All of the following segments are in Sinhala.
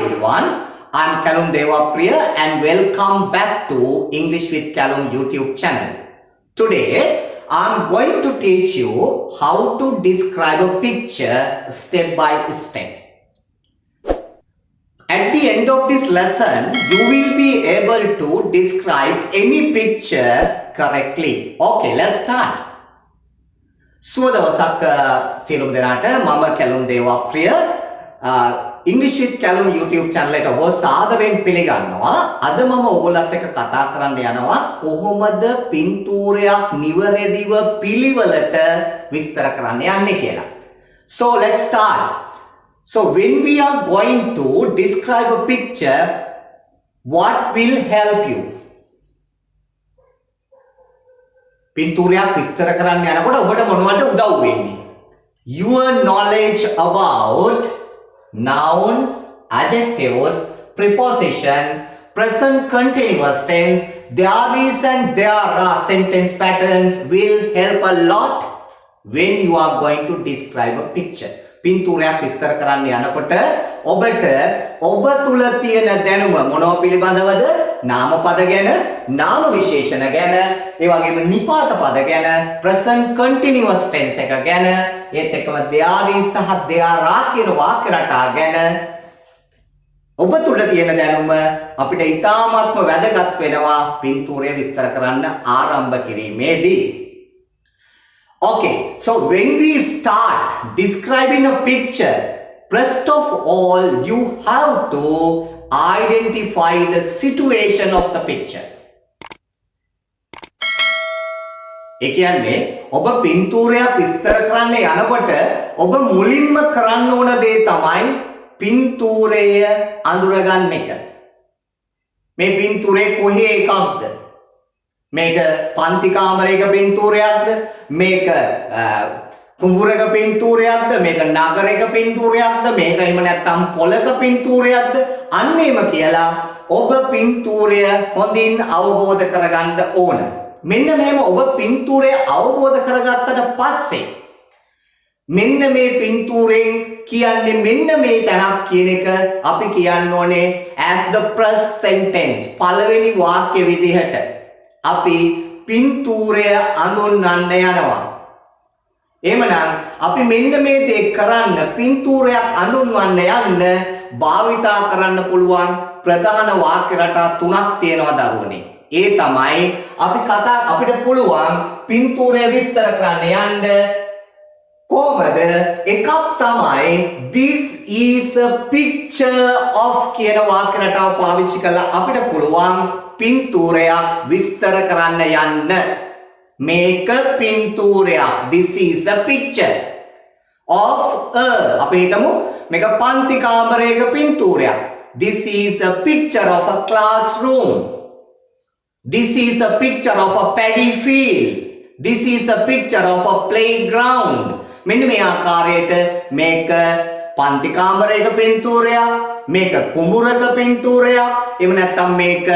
everyone. I'm Kalum Devapriya and welcome back to English with Kalum YouTube channel. Today, I'm going to teach you how to describe a picture step by step. At the end of this lesson, you will be able to describe any picture correctly. Okay, let's start. සුව දවසක් සියලුම දෙනාට මම Kalum Devapriya English with Kalum YouTube channel එකට ඔබ සාදරයෙන් පිළිගන්නවා. අද මම ඔයගොල්ලන්ත් එක්ක කතා කරන්න යනවා කොහොමද පින්තූරයක් නිවැරදිව පිළිවෙලට විස්තර කරන්න යන්නේ කියලා. So let's start. So when we are going to describe a picture, what will help you? පින්තූරයක් විස්තර කරන්න යනකොට ඔබට මොනවද උදව් වෙන්නේ? Your knowledge about nouns, adjectives, preposition, present continuous tense, there is and there are sentence patterns will help a lot when you are going to describe a picture. පින්තූරයක් විස්තර කරන්න යනකොට ඔබට ඔබ තුල තියෙන දැනුම මොනව පිළිබඳවද? නාමපද ගැන, නාම විශේෂණ ගැන, ඒ වගේම නිපාත පද ගැන, present continuous tense එක ගැන, ඒත් එක්කම there is සහ there are කියන වාක්‍ය රටා ගැන ඔබ තුල තියෙන දැනුම අපිට ඉතාමත්ම වැදගත් වෙනවා පින්තූරය විස්තර කරන්න ආරම්භ කිරීමේදී. Okay, so when we start describing a picture, first of all you have to identify the situation of the picture. ඒ කියන්නේ ඔබ පින්තූරයක් විස්තර කරන්න යනකොට ඔබ මුලින්ම කරන්න ඕන දේ තමයි පින්තූරය අඳුරගන්න එක. මේ පින්තූරේ කොහේ එකක්ද? මේක පන්ති කාමරයක පින්තූරයක්ද? මේක කුඹුරක පින්තූරයක්ද? මේක නගරයක පින්තූරයක්ද? මේක එහෙම නැත්නම් පොලක පින්තූරයක්ද? අන්න එහෙම කියලා ඔබ පින්තූරය හොඳින් අවබෝධ කරගන්න ඕන. මෙන්න මේව ඔබ පින්තූරය අවබෝධ කරගත්තට පස්සේ මෙන්න මේ පින්තූරෙන් කියන්නේ මෙන්න මේ තැනක් කියන එක අපි කියන්න ඕනේ as the first sentence පළවෙනි වාක්‍ය විදිහට අපි පින්තූරය අඳුන්වන්න යනවා. එහෙමනම් අපි මෙන්න මේ දේ කරන්න පින්තූරයක් අඳුන්වන්න යන්න භාවිතා කරන්න පුළුවන් ප්‍රධාන වාක්‍ය රටා තුනක් තියෙනවා දරුවනේ. ඒ තමයි අපිට පුළුවන් පින්තූරය විස්තර කරන්න යන්න කොහමද? එකක් තමයි this is a picture of කියන වාක්‍ය රටාව පාවිච්චි කරලා අපිට පුළුවන් පින්තූරයක් විස්තර කරන්න යන්න. මේක පින්තූරයක්. This is a picture of a අපි හිතමු මේක පන්ති කාමරයක පින්තූරයක්. This is a picture of a classroom. This is a picture of a paddy field. This is a picture of a playground. මෙන්න මේ ආකාරයට මේක පන්ති කාමරයක පින්තූරයක්, මේක කුඹුරක පින්තූරයක්, එහෙම නැත්නම් මේක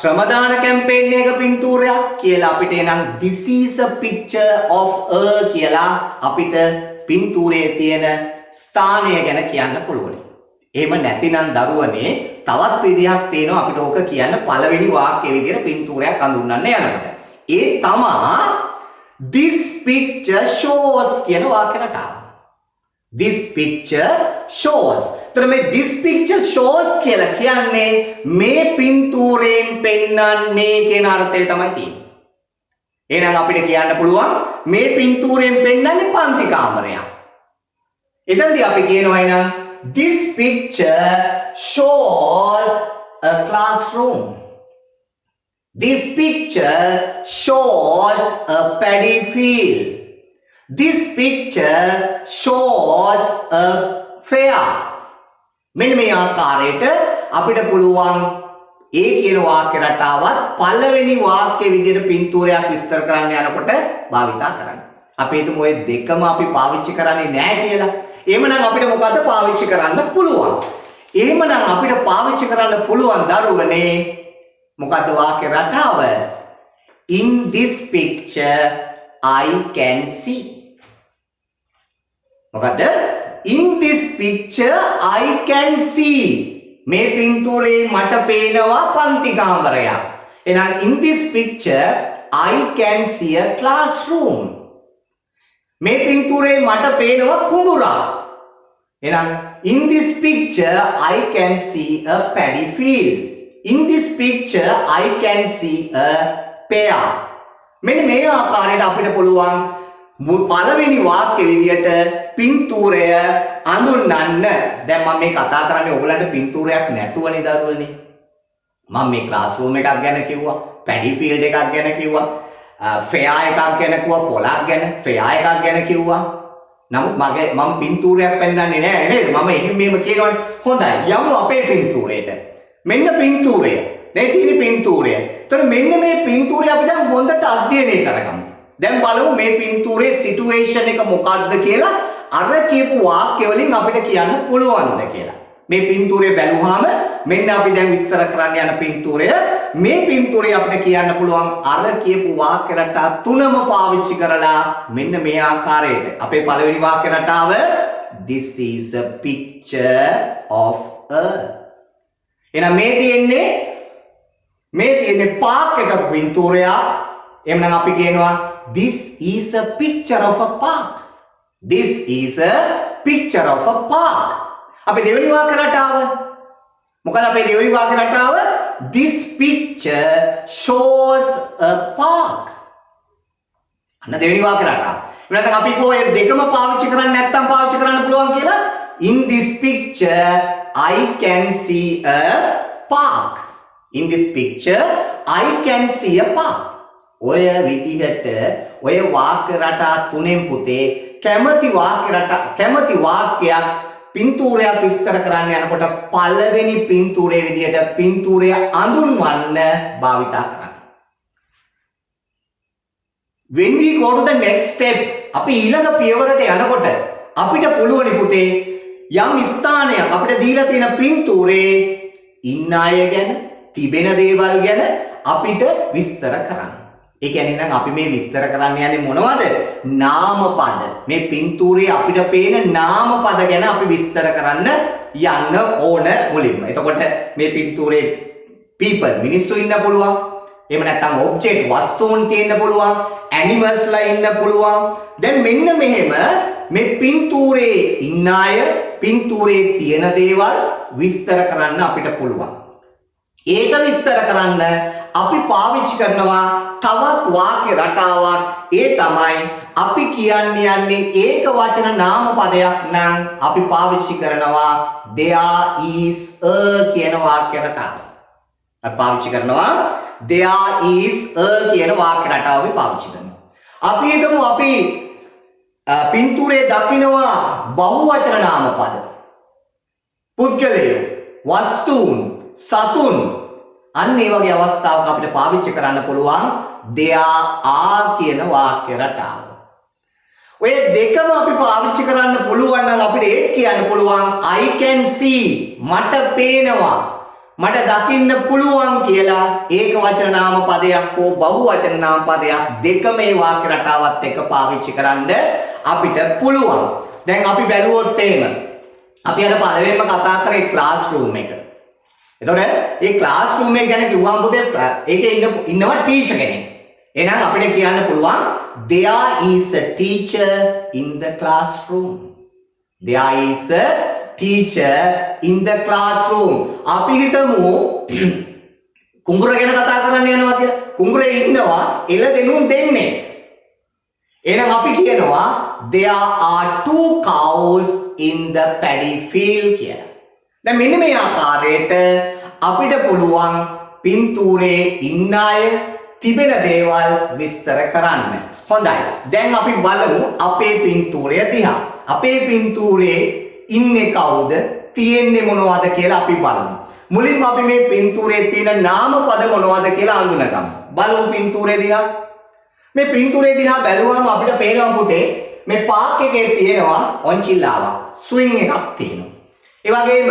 ශ්‍රමදාන කැම්පේන් එකක පින්තූරයක් කියලා අපිට එනම් this is a picture of a කියලා අපිට පින්තූරයේ තියෙන ස්ථානය ගැන කියන්න පුළුවන්. එහෙම නැතිනම් දරුවනේ තවත් විදිහක් තියෙනවා අපිට ඕක කියන්න පළවෙනි වාක්‍යයේ විදිහට පින්තූරයක් අඳුන්වන්න යනකොට. ඒ තමා this picture shows කියන වාක්‍ය රටාව. This picture shows. එතන මේ this picture shows කියලා කියන්නේ මේ පින්තූරයෙන් පෙන්වන්නේ කියන අර්ථය තමයි තියෙන්නේ. එහෙනම් අපිට කියන්න පුළුවන් මේ පින්තූරයෙන් පෙන්වන්නේ පන්ති කාමරයක්. එතනදී අපි කියනවා එහෙනම් this picture shows a classroom. This picture shows a paddy field. This picture shows a fair. මෙන්න මේ ආකාරයට අපිට පුළුවන් ඒ කියන වාක්‍ය රටාවත් පළවෙනි වාක්‍ය විදිහට පින්තූරයක් විස්තර කරන්න යනකොට භාවිතා කරන්න. අපි හිතමු ඔය දෙකම අපි පාවිච්චි කරන්නේ නැහැ කියලා. එහෙමනම් අපිට මොකද පාවිච්චි කරන්න පුළුවන්? එහෙමනම් අපිට පාවිච්චි කරන්න පුළුවන් දරුවනේ මොකද්ද වාක්‍ය රටාව? In this picture I can see. මොකද්ද? in this picture I can see. මේ පින්තූරේ මට පේනවා පන්ති කාමරයක්. එහෙනම් in this picture I can see a classroom. මේ පින්තූරේ මට පේනවා කුඹුරක්. එහෙනම් in this picture I can see a paddy field. In this picture I can see a pear. මෙන්න මේ ආකාරයට අපිට පුළුවන් පළවෙනි වාක්‍ය විදියට පින්තූරය අඳුන්වන්න. දැන් මම මේ කතා කරන්නේ ඔයගලන්ට පින්තූරයක් නැතුවනේ දරුවනේ. මම මේ ක්ලාස්රූම් එකක් ගැන කිව්වා, පැඩි ෆීල්ඩ් එකක් ගැන කිව්වා, ෆෙයා එකක් ගැන කිව්වා, පොලක් ගැන, ෆෙයා එකක් ගැන කිව්වා. නමුත් මම පින්තූරයක් පෙන්වන්නේ නැහැ නේද? මම එහෙම මෙහෙම කියනවනේ. හොඳයි. යමු අපේ පින්තූරයට. මෙන්න පින්තූරය. මේ තියෙන පින්තූරය. ඒතර මෙන්න මේ පින්තූරය අපි දැන් හොඳට අධ්‍යයනය කරගමු. දැන් බලමු මේ පින්තූරේ සිටුේෂන් එක මොකක්ද කියලා අර කියපු වාක්‍ය වලින් අපිට කියන්න පුළුවන්ද කියලා. මේ පින්තූරේ බැලුවාම මෙන්න අපි දැන් විස්තර කරන්න යන පින්තූරය මේ පින්තූරේ අපිට කියන්න පුළුවන් අර කියපු වාක්‍ය රටා තුනම පාවිච්චි කරලා මෙන්න මේ ආකාරයට. අපේ පළවෙනි වාක්‍ය රටාව this is a picture of a. එහෙනම් මේ තියෙන්නේ පාක් එකක පින්තූරයක්. එහෙනම් අපි කියනවා this is a picture of a park. This is a picture of a park. අපේ දෙවෙනි වාක්‍ය රටාව මොකද අපේ දෙවෙනි වාක්‍ය රටාව this picture shows a park. අන්න දෙවෙනි වාක්‍ය රටාව. එහෙනම් අපි කොහේ දෙකම පාවිච්චි කරන්නේ නැත්නම් පාවිච්චි කරන්න පුළුවන් කියලා in this picture I can see a park. In this picture I can see a park. ඔය විදිහට ඔය වාක්‍ය රටා තුනෙන් පුතේ කැමැති වාක්‍යයක් පින්තූරයක් විස්තර කරන්න යනකොට පළවෙනි පින්තූරයේ විදිහට පින්තූරය අඳුන්වන්න භාවිතා කරන්න. When we go to the next step අපි ඊළඟ පියවරට යනකොට අපිට පුළුවන් පුතේ යම් ස්ථානයක් අපිට දීලා තියෙන පින්තූරේ ඉන්න අය ගැන තිබෙන දේවල් ගැන අපිට විස්තර කරන්න. ඒ කියන්නේ නම් අපි මේ විස්තර කරන්න යන්නේ මොනවද? නාමපද. මේ පින්තූරේ අපිට පේන නාමපද ගැන අපි විස්තර කරන්න යන්න ඕන මුලින්ම. එතකොට මේ පින්තූරේ people මිනිස්සු ඉන්න පුළුවන්. එහෙම නැත්නම් object වස්තුන් තියෙන්න පුළුවන්. animals ලා ඉන්න පුළුවන්. දැන් මෙන්න මෙහෙම මේ පින්තූරේ ඉන්න අය, පින්තූරේ තියෙන දේවල් විස්තර කරන්න අපිට පුළුවන්. ඒක විස්තර කරන්න අපි පාවිච්චි කරනවා තවත් වාක්‍ය රටාවක්. ඒ තමයි අපි යන්නේ ඒක වචන නාමපදයක් නම් අපි පාවිච්චි කරනවා there is a කියන වාක්‍ය රටාව. අපි පාවිච්චි කරනවා there is a කියන වාක්‍ය රටාව අපි පාවිච්චි කරනවා. අපි හිතමු අපි පින්තූරේ දකිනවා බහුවචන නාමපද. පුද්ගලයෝ, වස්තුන්, සතුන්. අන්න ඒ වගේ අවස්ථාවක අපිට පාවිච්චි කරන්න පුළුවන් there are කියන වාක්‍ය රටාව. ඔය දෙකම අපි පාවිච්චි කරන්න පුළුවන් නම් අපිට ඒක කියන්න පුළුවන් I can see මට පේනවා මට දකින්න පුළුවන් කියලා ඒක වචන නාම පදයක් හෝ බහුවචන නාම පදයක් දෙකම මේ වාක්‍ය රටාවත් එක්ක පාවිච්චි කරන්න අපිට පුළුවන්. දැන් අපි බැලුවොත් එහෙම අපි අර පළවෙනිම කතා කරේ ක්ලාස්රූම් එක. එතකොට මේ ක්ලාස්රූම් එක ගැන කිව්වම පුතේ ඒකේ ඉන්නවා ටීචර් කෙනෙක්. එහෙනම් අපිට කියන්න පුළුවන් there is a teacher in the classroom. There is a teacher in the classroom. අපි හිතමු කුඹුර ගැන කතා කරන්න යනවා කියලා. කුඹුරේ ඉන්නවා එළ දෙනුම් දෙන්නේ. එහෙනම් අපි කියනවා there are two cows in the paddy field කියලා. දැන් මෙන්න මේ ආකාරයට අපිට පුළුවන් පින්තූරේ ඉන්න අය තිබෙන දේවල් විස්තර කරන්න. හොඳයි. දැන් අපි බලමු අපේ පින්තූරය දිහා. අපේ පින්තූරේ ඉන්නේ කවුද? තියෙන්නේ මොනවද කියලා අපි බලමු. මුලින්ම අපි මේ පින්තූරේ තියෙන නාමපද මොනවද කියලා අඳුනගමු. බලමු පින්තූරේ දිහා. මේ පින්තූරේ දිහා බැලුවම අපිට පේනවා පුතේ මේ පාක් එකේ තියෙනවා ඔන්චිල්ලාවක්. ස්විං එකක් තියෙනවා. ඒ වගේම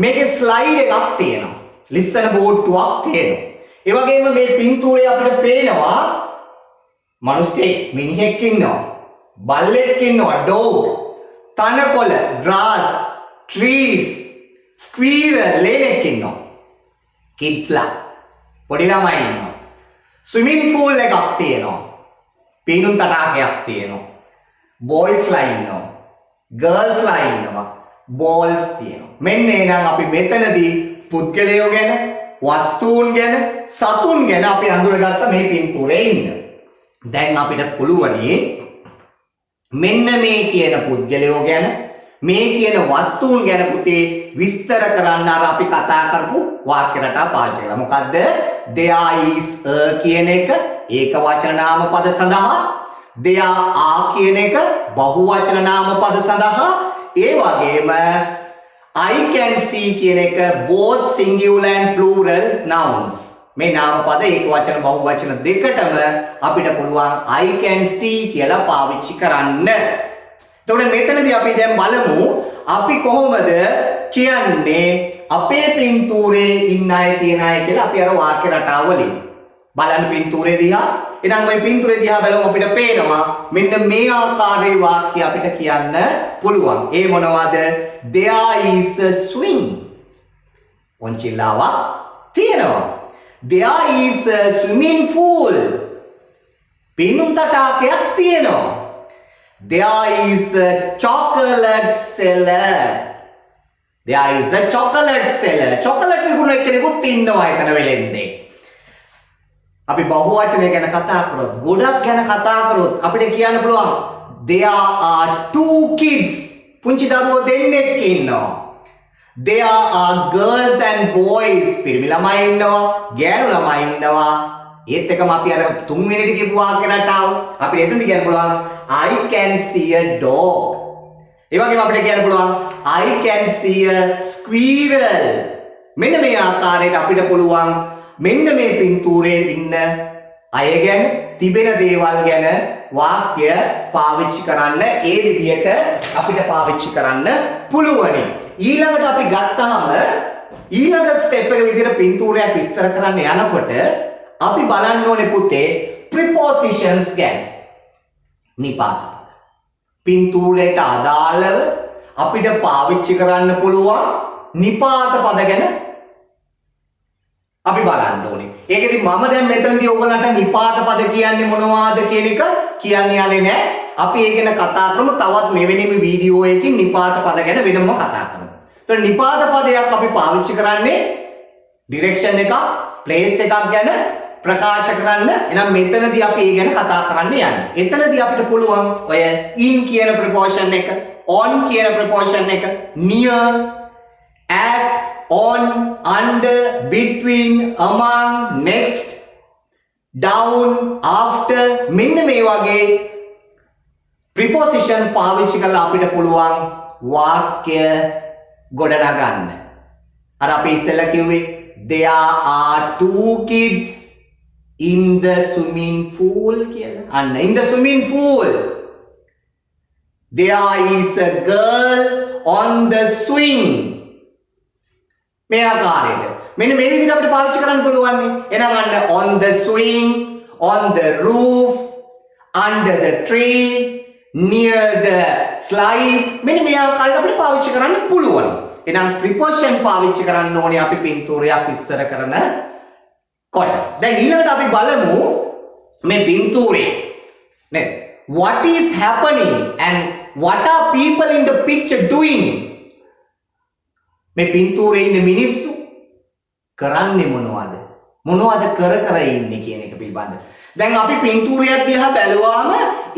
මේකේ ස්ලයිඩ් එකක් තියෙනවා. ලිස්සන බෝඩ්ටුවක් තියෙනවා. ඒ වගේම මේ පින්තූරේ අපිට පේනවා මිනිහෙක් ඉන්නවා. බල්ලෙක් ඉන්නවා. ඩොග්. තනකොළ, grass, trees, squirrel ලේනෙක් ඉන්නවා. kidsලා පොඩි ළමයි ඉන්නවා. swimming pool එකක් තියෙනවා. පීනුම් තටාකයක් තියෙනවා. boysලා ඉන්නවා. girlsලා ඉන්නවා. balls තියෙනවා. මෙන්න එහෙනම් අපි මෙතනදී පුද්ගලයෝ ගැන, වස්තුන් ගැන, සතුන් ගැන අපි අඳුරගත්ත මේ පින්තූරේ ඉන්න. දැන් අපිට පුළුවනි මෙන්න මේ කියන පුද්ගලයෝ ගැන, මේ කියන වස්තුන් ගැන පුතේ විස්තර කරන්න අර අපි කතා කරපු වාක්‍ය රටා පාවිච්චි කරලා. මොකද්ද? there is a කියන එක ඒක වචන නාම පද සඳහා, there are කියන එක බහු වචන නාම පද සඳහා, ඒ වගේම I can see කියන එක both singular and plural nouns. මේ නාම පද ඒක වචන බහු වචන දෙකටම අපිට පුළුවන් I can see කියලා පාවිච්චි කරන්න. එතකොට මෙතනදී අපි දැන් බලමු අපි කොහොමද කියන්නේ අපේ පින්තූරේ ඉන්න අය තියෙන අය කියලා අපි අර වාක්‍ය රටාව වලින් බලන්න පින්තූරේ දිහා. එහෙනම් මේ පින්තූරේ දිහා බලමු අපිට පේනවා මෙන්න මේ ආකාරයේ වාක්‍ය අපිට කියන්න පුළුවන්. ඒ මොනවද? there is a swing. ඔන්චිලාවක් තියෙනවා. there is a swimming pool. පීනුම් තටාකයක් තියෙනවා. there is a chocolate seller. there is a chocolate seller. chocolate විකුණන කෙනෙකුත් ඉන්නවා එතන වෙලෙන්නේ. අපි බහුවචනය ගැන කතා කරොත්, ගොඩක් ගැන කතා කරොත් අපිට කියන්න පුළුවන් there are two kids. පුංචි දරුවෝ දෙන්නෙක් ඉන්නවා. there are girls and boys. පිරිමි ළමයි ඉන්නවා, ගෑනු ළමයි ඉන්නවා. ඒත් එකම අපි අර තුන්වෙනිට කියපු වාක්‍ය රටාව අපිට එතනදි කියන්න පුළුවන් I can see a dog. ඒ වගේම අපිට කියන්න පුළුවන් I can see a squirrel. මෙන්න මේ ආකාරයට අපිට පුළුවන් මෙන්න මේ පින්තූරේ ඉන්න අය ගැන, තිබෙන දේවල් ගැන වාක්‍ය පාවිච්චි කරන්න ඒ විදිහට අපිට පාවිච්චි කරන්න පුළුවනි. ඊළඟට අපි ගත්තාම ඊළඟ ස්ටෙප් එක විදිහට පින්තූරයක් විස්තර කරන්න යනකොට අපි බලන්න ඕනේ පුතේ prepositions ගැන. නිපාත පද. පින්තූරයට අදාළව අපිට පාවිච්චි කරන්න පුළුවන් නිපාත පද ගැන අපි බලන්න ඕනේ. ඒකෙදි මම දැන් මෙතනදී ඔයගලන්ට නිපාත පද කියන්නේ මොනවද කියන එක කියන්න යන්නේ නැහැ. අපි ඒ ගැන කතා කරමු තවත් මෙවැනිම වීඩියෝ එකකින් නිපාත පද ගැන වෙනම කතා කරමු. ඒතකොට නිපාත පදයක් අපි පාවිච්චි කරන්නේ ඩිරෙක්ෂන් එකක්, ප්ලේස් එකක් ගැන ප්‍රකාශ කරන්න. එහෙනම් මෙතනදී අපි ඒ ගැන කතා කරන්න යන්නේ. එතනදී අපිට පුළුවන් ඔය in කියන ප්‍රපෝෂන් එක, on කියන ප්‍රපෝෂන් එක, near, at, on, under, between, among, next, down, after මෙන්න මේ වගේ preposition පාවිච්චි කරලා අපිට පුළුවන් වාක්‍ය ගොඩනගන්න. අර අපි ඉස්සෙල්ලා කිව්වේ there are two kids in the swimming pool කියලා. අන්න in the swimming pool. There is a girl on the swing. මේ ආකාරයට මෙන්න මේ විදිහට අපිට පාවිච්චි කරන්න පුළුවන් නේ. එහෙනම් අන්න on the swing, on the roof, under the tree, near the slide මෙන්න මේ ආකාරයට අපිට පාවිච්චි කරන්න පුළුවන්. එහෙනම් preposition පාවිච්චි කරන්න ඕනේ අපි පින්තූරයක් විස්තර කරන කොට. දැන් ඊළඟට අපි බලමු මේ පින්තූරේ නේද? What is happening and what are people in the picture doing? මේ පින්තූරේ ඉන්න මිනිස්සු කරන්නේ මොනවද? මොනවද කර කර ඉන්නේ කියන එක පිළිබඳ. දැන් අපි පින්තූරයක් දිහා බැලුවාම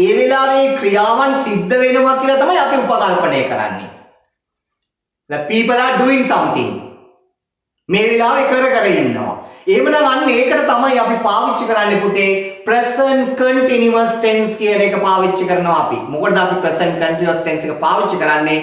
ඒ වෙලාවේ ක්‍රියාවන් සිද්ධ වෙනවා කියලා තමයි අපි උපකල්පනය කරන්නේ. The people are doing something. මේ වෙලාවේ කර කර ඉන්නවා. එහෙමනම් අන්න ඒකට තමයි අපි පාවිච්චි කරන්නේ පුතේ present continuous tense කියන එක පාවිච්චි කරනවා අපි. මොකටද අපි present continuous tense එක පාවිච්චි කරන්නේ?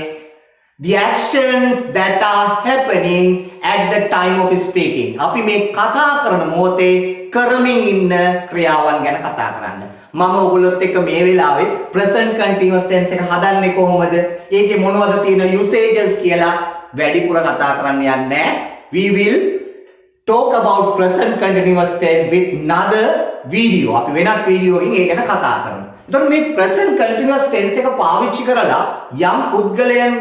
The actions that are happening at the time of speaking. අපි මේ කතා කරන මොහොතේ කරමින් ඉන්න ක්‍රියාවන් ගැන කතා කරන්න. මම ඔයගොල්ලොත් එක්ක මේ වෙලාවේ present continuous tense එක හදන්නේ කොහොමද? ඒකේ මොනවද තියෙන usages කියලා වැඩිපුර කතා කරන්න යන්නේ නැහැ. We will talk about present continuous tense with another video. අපි වෙනත් වීඩියෝ එකකින් ඒක ගැන කතා කරමු. එතකොට මේ present continuous tense එක පාවිච්චි කරලා යම් පුද්ගලයන්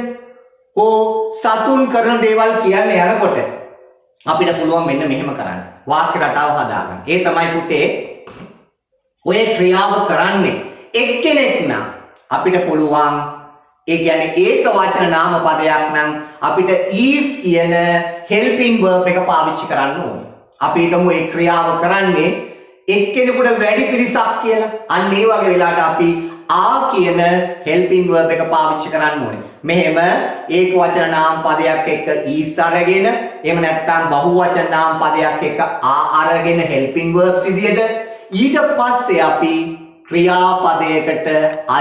හෝ සතුන් කරන දේවල් කියන්න යනකොට අපිට පුළුවන් මෙන්න මෙහෙම කරන්න. වාක්‍ය රටාව හදාගන්න. ඒ තමයි පුතේ ඔය ක්‍රියාව කරන්නේ එක්කෙනෙක් නම් අපිට පුළුවන් ඒ කියන්නේ ඒක වචන නාම පදයක් නම් අපිට is කියන helping verb එක පාවිච්චි කරන්න ඕනේ. අපි හිතමු ඒ ක්‍රියාව කරන්නේ එක්කෙනෙකුට වැඩි පිරිසක් කියලා. අන්න ඒ වගේ වෙලාවට අපි කියන helping verb එක පාවිච්චි කරන්න ඕනේ. මෙහෙම ඒක වචන නාම පදයක් එක්ක is අරගෙන එහෙම නැත්නම් බහු වචන නාම පදයක් එක්ක අරගෙන helping verbs විදියට ඊට පස්සේ අපි ක්‍රියාපදයකට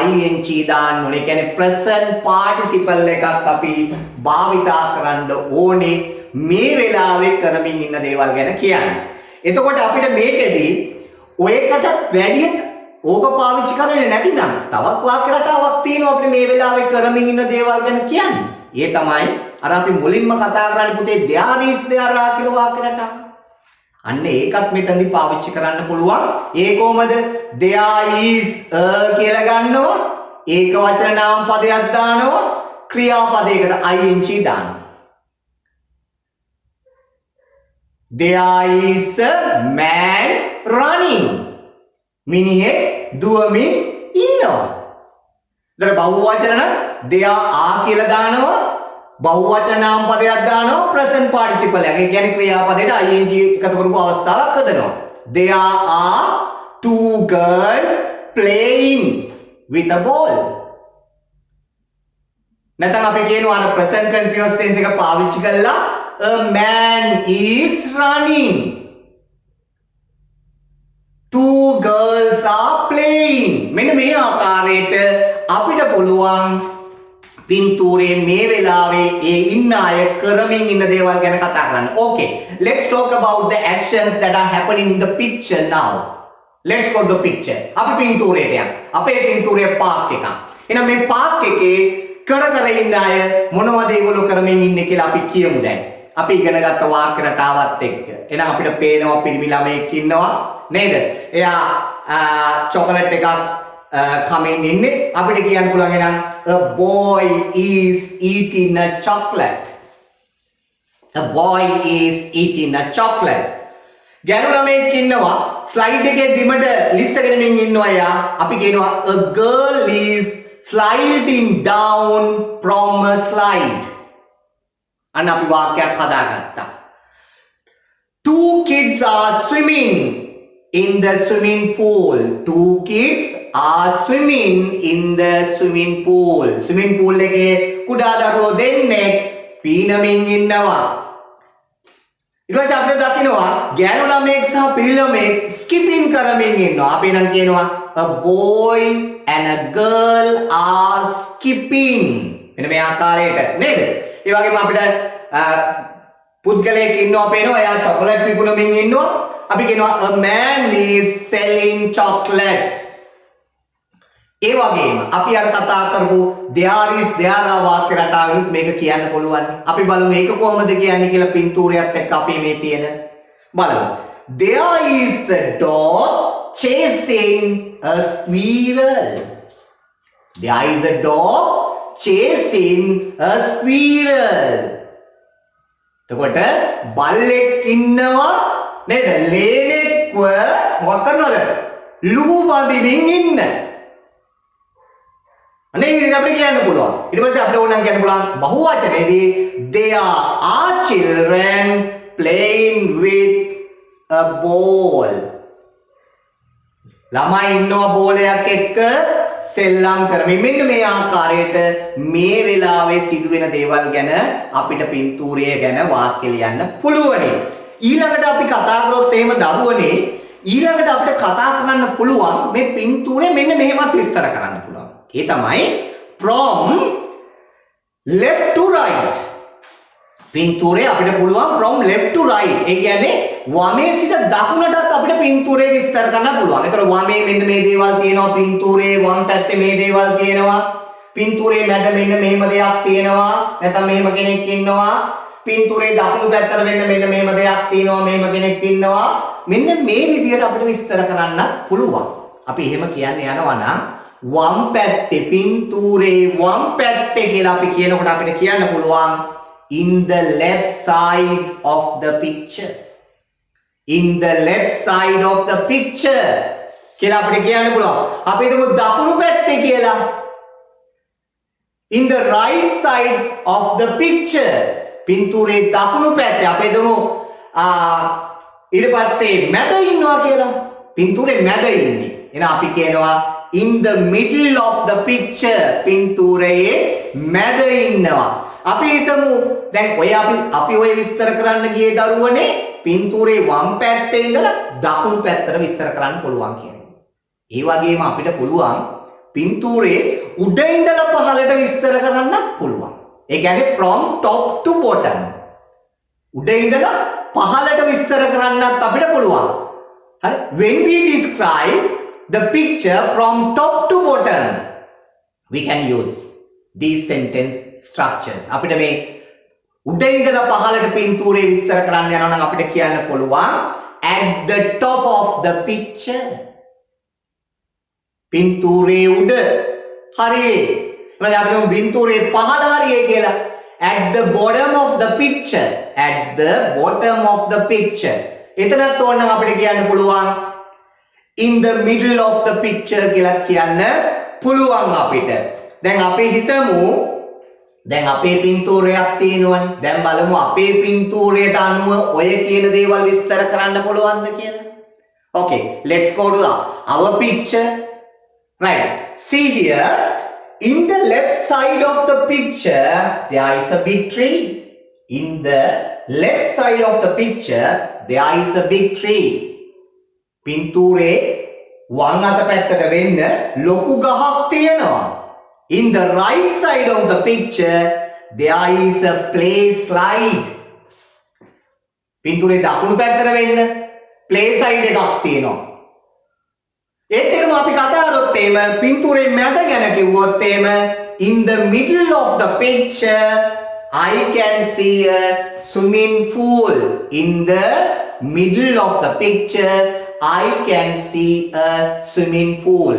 ing දාන්න ඕනේ. කියන්නේ present participle එකක් අපි භාවිතා කරන්න ඕනේ මේ වෙලාවේ කරමින් ඉන්න දේවල් ගැන කියන්නේ. එතකොට අපිට මේකෙදී ඔයකටත් වැඩි ඕක පාවිච්චි කරන්නේ නැතිනම් තවත් වාක්‍ය රටාවක් තියෙනවා අපිට මේ වෙලාවේ කරමින් ඉන්න දේවල් ගැන කියන්නේ. ඒ තමයි අර අපි මුලින්ම කතා කරන්නේ පුතේ there is there කියලා වාක්‍ය රටාව. අන්න ඒකත් මෙතනදී පාවිච්චි කරන්න පුළුවන්. ඒ කොහමද? there is a කියලා ගන්නවා. ඒක වචන නාම පදයක් දානවා. ක්‍රියාපදයකට ing දානවා. There is a man running. මිනිහෙක් දුවමින් ඉන්නවා. ඒතර බහුවචන නම් there are කියලා දානවා. බහුවචන නාම පදයක් දානවා present participle එක. ඒ කියන්නේ ක්‍රියාපදයට ing එකතු කරපු අවස්ථාවක් හදනවා. There are two girls playing with a ball. නැත්නම් අපි කියනවා අර present continuous tense එක පාවිච්චි කරලා a man is running. Two girls are playing. මෙන්න මේ ආකාරයට අපිට පුළුවන් පින්තූරේ මේ වෙලාවේ ඒ ඉන්න අය කරමින් ඉන්න දේවල් ගැන කතා කරන්න. Okay, let's talk about the actions that are happening in the picture now. Let's go to the picture. අපි පින්තූරේට යමු. අපේ පින්තූරේ පාක් එකක්. එහෙනම් මේ පාක් එකේ කර ඉන්න අය මොනවද ඒගොල්ලෝ කරමින් ඉන්නේ කියලා අපි කියමු දැන්. අපි ඉගෙන ගත්ත වාක්‍ය රටාවත් එක්ක. එහෙනම් අපිට පේනවා පිරිමි ළමයෙක් ඉන්නවා නේද? එයා චොකලට් එකක් කමින් ඉන්නේ. අපිට කියන්න පුළුවන් එහෙනම් a boy is eating a chocolate. A boy is eating a chocolate. ගැණු ළමයෙක් ඉන්නවා ස්ලයිඩ් එකේ බිමට ලිස්සගෙන මින් ඉන්නවා එයා. අපි කියනවා a girl is sliding down from a slide. අන්න අපි වාක්‍යයක් හදාගත්තා. Two kids are swimming in the swimming pool. Two kids are swimming in the swimming pool. Swimming pool එකේ කුඩා දරුවෝ දෙන්නෙක් පීනමින් ඉන්නවා. ඊට පස්සේ අපිට දකින්නවා ගෑනු ළමයෙක් සහ පිරි ළමයෙක් ස්කිපින් කරමින් ඉන්නවා. අපි නම් කියනවා a boy and a girl are skipping. මෙන්න මේ ආකාරයට නේද? ඒ වගේම අපිට පුද්ගලයෙක් ඉන්නවා පේනවා එයා චොකලට් විකුණමින් ඉන්නවා. අපි කියනවා a man is selling chocolates. ඒ වගේම අපි අර කතා කරපු there is there වාක්‍ය රටාවෙත් මේක කියන්න පුළුවන්. අපි බලමු මේක කොහොමද කියන්නේ කියලා පින්තූරයත් එක්ක අපි මේ තියෙන බලමු. There is a dog chasing a squirrel. There is a dog chasing a squirrel. එතකොට බල්ලෙක් ඉන්නවා නේද? ලේනෙක්ව මොකක් කරනවද? ලුහු බඳින්න ඉන්න. අනේ ඉතින් අපිට කියන්න පුළුවන්. ඊට පස්සේ අපිට ඕනනම් කියන්න පුළුවන් බහුවචනයේදී there are children playing with a ball. ළමයි ඉන්නවා බෝලයක් එක්ක සෙල්ලම් කරමින්. මෙන්න මේ ආකාරයට මේ වෙලාවේ සිදුවෙන දේවල් ගැන අපිට පින්තූරය ගැන වාක්‍ය ලියන්න පුළුවනි. ඊළඟට අපි කතා කරොත් එහෙම දරුවනේ ඊළඟට අපිට කතා කරන්න පුළුවන් මේ පින්තූරේ මෙන්න මෙහෙමත් විස්තර කරන්න පුළුවන්. ඒ තමයි from left to right. පින්තූරේ අපිට පුළුවන් from left to right. ඒ කියන්නේ වමේ සිට දකුණටත් අපිට පින්තූරේ විස්තර කරන්න පුළුවන්. ඒතර වමේ මෙන්න මේ දේවල් තියෙනවා පින්තූරේ, වම් පැත්තේ මේ දේවල් තියෙනවා. පින්තූරේ මැද මෙන්න මෙහෙම දෙයක් තියෙනවා. නැත්නම් මෙහෙම කෙනෙක් ඉන්නවා. පින්තූරේ දකුණු පැත්තට මෙන්න මෙහෙම දෙයක් තියෙනවා. මෙහෙම කෙනෙක් ඉන්නවා. මෙන්න මේ විදිහට අපිට විස්තර කරන්න පුළුවන්. අපි එහෙම කියන්න යනවා නම් වම් පැත්තේ පින්තූරේ වම් පැත්තේ කියලා අපි කියනකොට අපිට කියන්න පුළුවන් in the left side of the picture. In the left side of the picture කියලා අපිට කියන්න පුළුවන්. අපි හිතමු දකුණු පැත්තේ කියලා. In the right side of the picture. පින්තූරේ දකුණු පැත්තේ අපි හිතමු ඊට පස්සේ මැද ඉන්නවා කියලා. පින්තූරේ මැද ඉන්නේ. එහෙනම් අපි කියනවා in the middle of the picture. පින්තූරයේ මැද ඉන්නවා. අපි හිතමු දැන් ඔය අපි ඔය විස්තර කරන්න ගියේ දරුවනේ පින්තූරේ වම් පැත්තේ ඉඳලා දකුණු පැත්තට විස්තර කරන්න පුළුවන් කියන්නේ. ඒ වගේම අපිට පුළුවන් පින්තූරේ උඩ ඉඳලා පහළට විස්තර කරන්නත් පුළුවන්. ඒ කියන්නේ from top to bottom. උඩ ඉඳලා පහළට විස්තර කරන්නත් අපිට පුළුවන්. හරි? When we describe the picture from top to bottom, we can use these sentence structures. අපිට මේ උඩ ඉඳලා පහළට පින්තූරේ විස්තර කරන්න යනවා නම් අපිට කියන්න පුළුවන් at the top of the picture. පින්තූරේ උඩ හරියේ. එහෙනම් අපිට පින්තූරේ පහළ හරියේ කියලා. At the bottom of the picture. At the bottom of the picture. එතනත් ඕනනම් අපිට කියන්න පුළුවන් in the middle of the picture කියලා කියන්න පුළුවන් අපිට. දැන් අපි හිතමු දැන් අපේ පින්තූරයක් තියෙනවනේ. දැන් බලමු අපේ පින්තූරයට අනුව ඔය කියන දේවල් විස්තර කරන්න පුළුවන්ද කියලා. Okay, let's go to our picture. Right. See here, in the left side of the picture, there is a big tree. In the left side of the picture, there is a big tree. පින්තූරේ වම් අත පැත්තට වෙන්න ලොකු ගහක් තියෙනවා. In the right side of the picture, there is a play slide. පින්තූරේ දකුණු පැත්තට වෙන්න play slide එකක් තියෙනවා. ඒත් එකම අපි කතා කරොත් එහෙම පින්තූරේ මැද ගැන කිව්වොත් එහෙම in the middle of the picture I can see a swimming pool. In the middle of the picture I can see a swimming pool.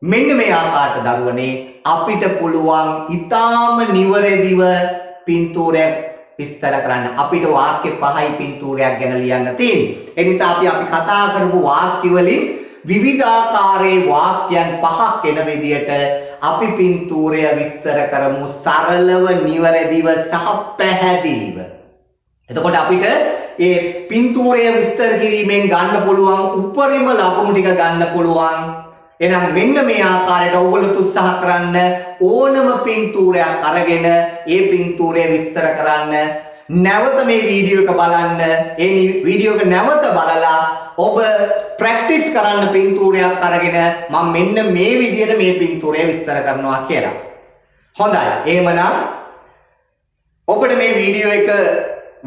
මෙන්න මේ ආකාරයට දරුවනේ අපිට පුළුවන් ඊටාම නිවැරදිව පින්තූරයක් විස්තර කරන්න. අපිට වාක්‍ය 5යි පින්තූරයක් ගැන ලියන්න තියෙන්නේ. ඒ නිසා අපි කතා කරපු වාක්‍ය වලින් විවිධාකාරයේ වාක්‍යයන් 5ක් එන විදියට අපි පින්තූරය විස්තර කරමු සරලව, නිවැරදිව සහ පැහැදිලිව. එතකොට අපිට ඒ පින්තූරය විස්තර කිරීමෙන් ගන්න පුළුවන් උපරිම ලකුණු ටික ගන්න පුළුවන්. එහෙනම් මෙන්න මේ ආකාරයට ඔයගොල්ලෝ උත්සාහ කරන්න ඕනම පින්තූරයක් අරගෙන ඒ පින්තූරය විස්තර කරන්න. නැවත මේ වීඩියෝ එක බලන්න. ඒ වීඩියෝ එක නැවත බලලා ඔබ ප්‍රැක්ටිස් කරන්න පින්තූරයක් අරගෙන මම මෙන්න මේ විදිහට මේ පින්තූරය විස්තර කරනවා කියලා. හොඳයි. එහෙමනම් ඔබට මේ වීඩියෝ එක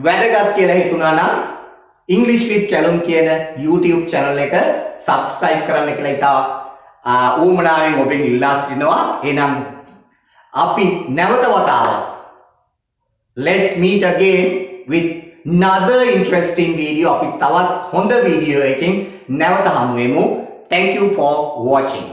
වැදගත් කියලා හිතුණා නම් English with Callum කියන YouTube channel එක subscribe කරන්න කියලා ඉතාල ඌමනාවෙන් ඔබෙන් ඉල්ලා සිටිනවා. එහෙනම් අපි නැවත වතාවක් let's meet again with another interesting video. අපි තවත් හොඳ වීඩියෝ එකකින් නැවත හමු වෙමු. Thank you for watching.